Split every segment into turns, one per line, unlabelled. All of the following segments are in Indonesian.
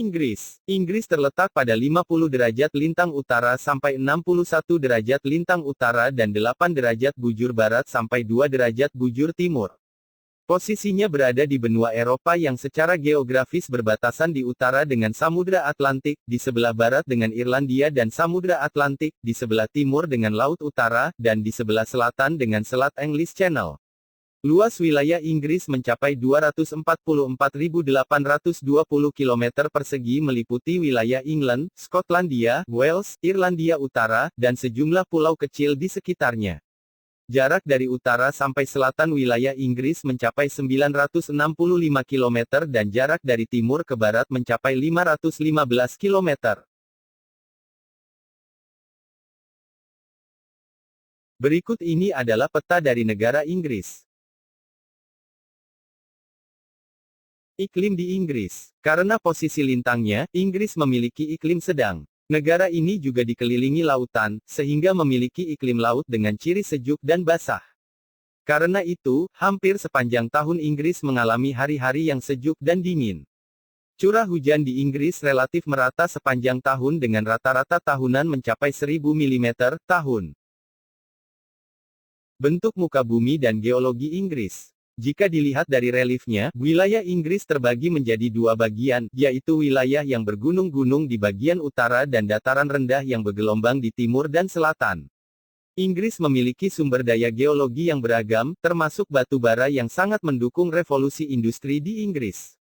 Inggris. Inggris terletak pada 50 derajat lintang utara sampai 61 derajat lintang utara dan 8 derajat bujur barat sampai 2 derajat bujur timur. Posisinya berada di benua Eropa yang secara geografis berbatasan di utara dengan Samudra Atlantik, di sebelah barat dengan Irlandia dan Samudra Atlantik, di sebelah timur dengan Laut Utara, dan di sebelah selatan dengan Selat English Channel. Luas wilayah Inggris mencapai 244.820 km persegi meliputi wilayah England, Skotlandia, Wales, Irlandia Utara, dan sejumlah pulau kecil di sekitarnya. Jarak dari utara sampai selatan wilayah Inggris mencapai 965 km dan jarak dari timur ke barat mencapai 515 km. Berikut ini adalah peta dari negara Inggris. Iklim di Inggris. Karena posisi lintangnya, Inggris memiliki iklim sedang. Negara ini juga dikelilingi lautan, sehingga memiliki iklim laut dengan ciri sejuk dan basah. Karena itu, hampir sepanjang tahun Inggris mengalami hari-hari yang sejuk dan dingin. Curah hujan di Inggris relatif merata sepanjang tahun dengan rata-rata tahunan mencapai 1000 mm tahun. Bentuk muka bumi dan geologi Inggris. Jika dilihat dari reliefnya, wilayah Inggris terbagi menjadi dua bagian, yaitu wilayah yang bergunung-gunung di bagian utara dan dataran rendah yang bergelombang di timur dan selatan. Inggris memiliki sumber daya geologi yang beragam, termasuk batu bara yang sangat mendukung revolusi industri di Inggris.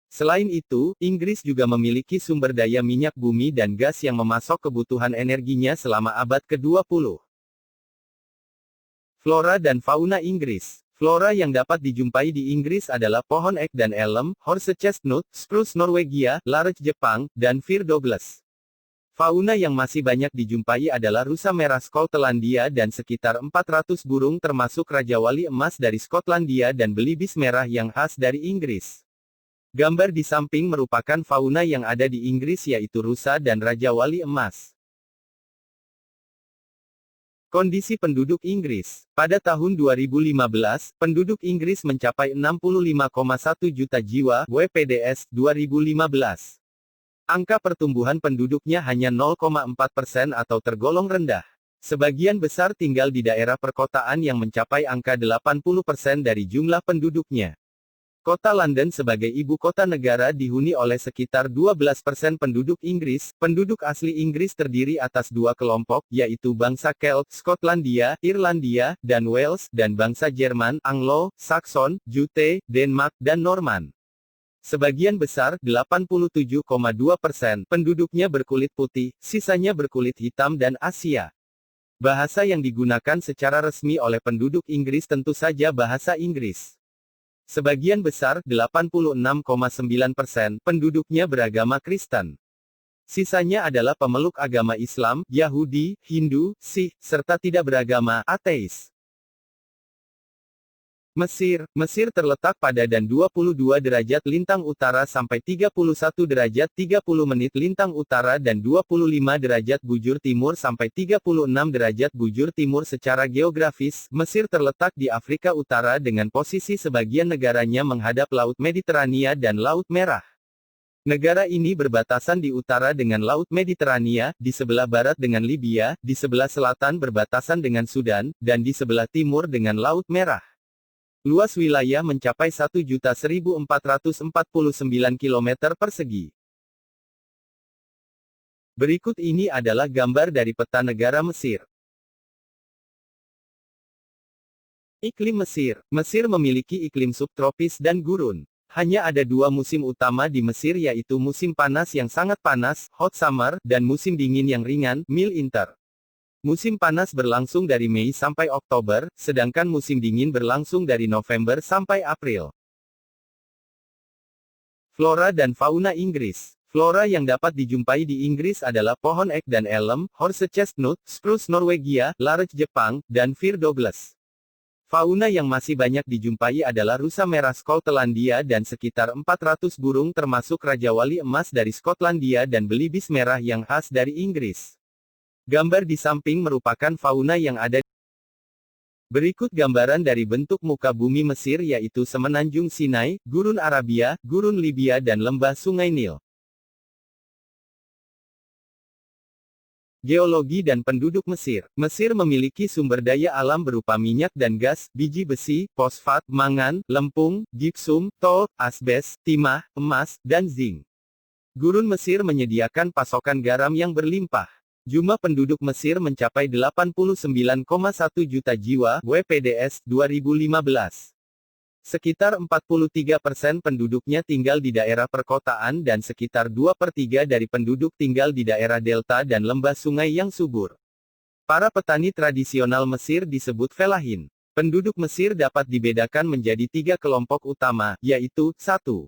Selain itu, Inggris juga memiliki sumber daya minyak bumi dan gas yang memasok kebutuhan energinya selama abad ke-20. Flora dan fauna Inggris. Flora yang dapat dijumpai di Inggris adalah pohon ek dan elm, horse chestnut, spruce Norwegia, larch Jepang, dan fir Douglas. Fauna yang masih banyak dijumpai adalah rusa merah Skotlandia dan sekitar 400 burung termasuk rajawali emas dari Skotlandia dan belibis merah yang khas dari Inggris. Gambar di samping merupakan fauna yang ada di Inggris yaitu rusa dan rajawali emas. Kondisi penduduk Inggris. Pada tahun 2015, penduduk Inggris mencapai 65,1 juta jiwa, WPDS, 2015. Angka pertumbuhan penduduknya hanya 0,4% atau tergolong rendah. Sebagian besar tinggal di daerah perkotaan yang mencapai angka 80% dari jumlah penduduknya. Kota London sebagai ibu kota negara dihuni oleh sekitar 12% penduduk Inggris. Penduduk asli Inggris terdiri atas dua kelompok, yaitu bangsa Celt, Skotlandia, Irlandia, dan Wales, dan bangsa Jerman, Anglo, Saxon, Jute, Denmark, dan Norman. Sebagian besar, 87,2%, penduduknya berkulit putih, sisanya berkulit hitam dan Asia. Bahasa yang digunakan secara resmi oleh penduduk Inggris tentu saja bahasa Inggris. Sebagian besar, 86,9%, penduduknya beragama Kristen. Sisanya adalah pemeluk agama Islam, Yahudi, Hindu, Sikh, serta tidak beragama, ateis. Mesir. Mesir terletak pada dan 22 derajat lintang utara sampai 31 derajat 30 menit lintang utara dan 25 derajat bujur timur sampai 36 derajat bujur timur secara geografis. Mesir terletak di Afrika Utara dengan posisi sebagian negaranya menghadap Laut Mediterania dan Laut Merah. Negara ini berbatasan di utara dengan Laut Mediterania, di sebelah barat dengan Libya, di sebelah selatan berbatasan dengan Sudan, dan di sebelah timur dengan Laut Merah. Luas wilayah mencapai 1.1449 km persegi. Berikut ini adalah gambar dari peta negara Mesir. Iklim Mesir. Mesir memiliki iklim subtropis dan gurun. Hanya ada dua musim utama di Mesir yaitu musim panas yang sangat panas, hot summer, dan musim dingin yang ringan, mild winter. Musim panas berlangsung dari Mei sampai Oktober, sedangkan musim dingin berlangsung dari November sampai April. Flora dan fauna Inggris. Flora yang dapat dijumpai di Inggris adalah pohon ek dan elm, horse chestnut, spruce Norwegia, larch Jepang, dan fir Douglas. Fauna yang masih banyak dijumpai adalah rusa merah Skotlandia dan sekitar 400 burung termasuk Raja Wali Emas dari Skotlandia dan belibis merah yang khas dari Inggris. Gambar di samping merupakan fauna yang ada. Berikut gambaran dari bentuk muka bumi Mesir yaitu Semenanjung Sinai, Gurun Arabia, Gurun Libya dan lembah Sungai Nil. Geologi dan penduduk Mesir. Mesir memiliki sumber daya alam berupa minyak dan gas, biji besi, fosfat, mangan, lempung, gipsum, tol, asbes, timah, emas, dan zinc. Gurun Mesir menyediakan pasokan garam yang berlimpah. Jumlah penduduk Mesir mencapai 89,1 juta jiwa, WPDS, 2015. Sekitar 43% penduduknya tinggal di daerah perkotaan dan sekitar 2/3 dari penduduk tinggal di daerah delta dan lembah sungai yang subur. Para petani tradisional Mesir disebut felahin. Penduduk Mesir dapat dibedakan menjadi 3 kelompok utama, yaitu, 1.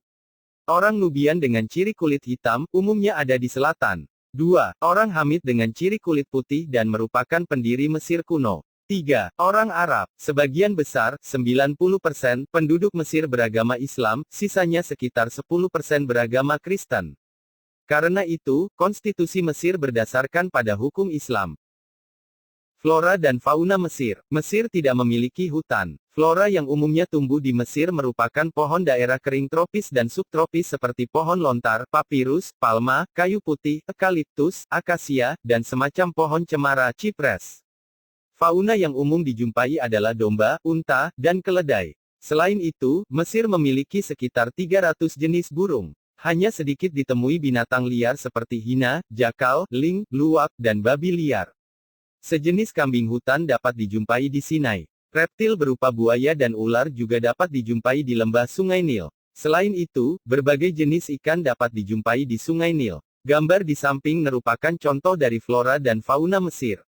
Orang Nubian dengan ciri kulit hitam, umumnya ada di selatan. 2. Orang Hamid dengan ciri kulit putih dan merupakan pendiri Mesir kuno. 3. Orang Arab. Sebagian besar, 90%, penduduk Mesir beragama Islam, sisanya sekitar 10% beragama Kristen. Karena itu, konstitusi Mesir berdasarkan pada hukum Islam. Flora dan fauna Mesir. Mesir tidak memiliki hutan. Flora yang umumnya tumbuh di Mesir merupakan pohon daerah kering tropis dan subtropis seperti pohon lontar, papirus, palma, kayu putih, eukaliptus, akasia, dan semacam pohon cemara, cypress. Fauna yang umum dijumpai adalah domba, unta, dan keledai. Selain itu, Mesir memiliki sekitar 300 jenis burung. Hanya sedikit ditemui binatang liar seperti hina, jakal, ling, luwak, dan babi liar. Sejenis kambing hutan dapat dijumpai di Sinai. Reptil berupa buaya dan ular juga dapat dijumpai di lembah Sungai Nil. Selain itu, berbagai jenis ikan dapat dijumpai di Sungai Nil. Gambar di samping merupakan contoh dari flora dan fauna Mesir.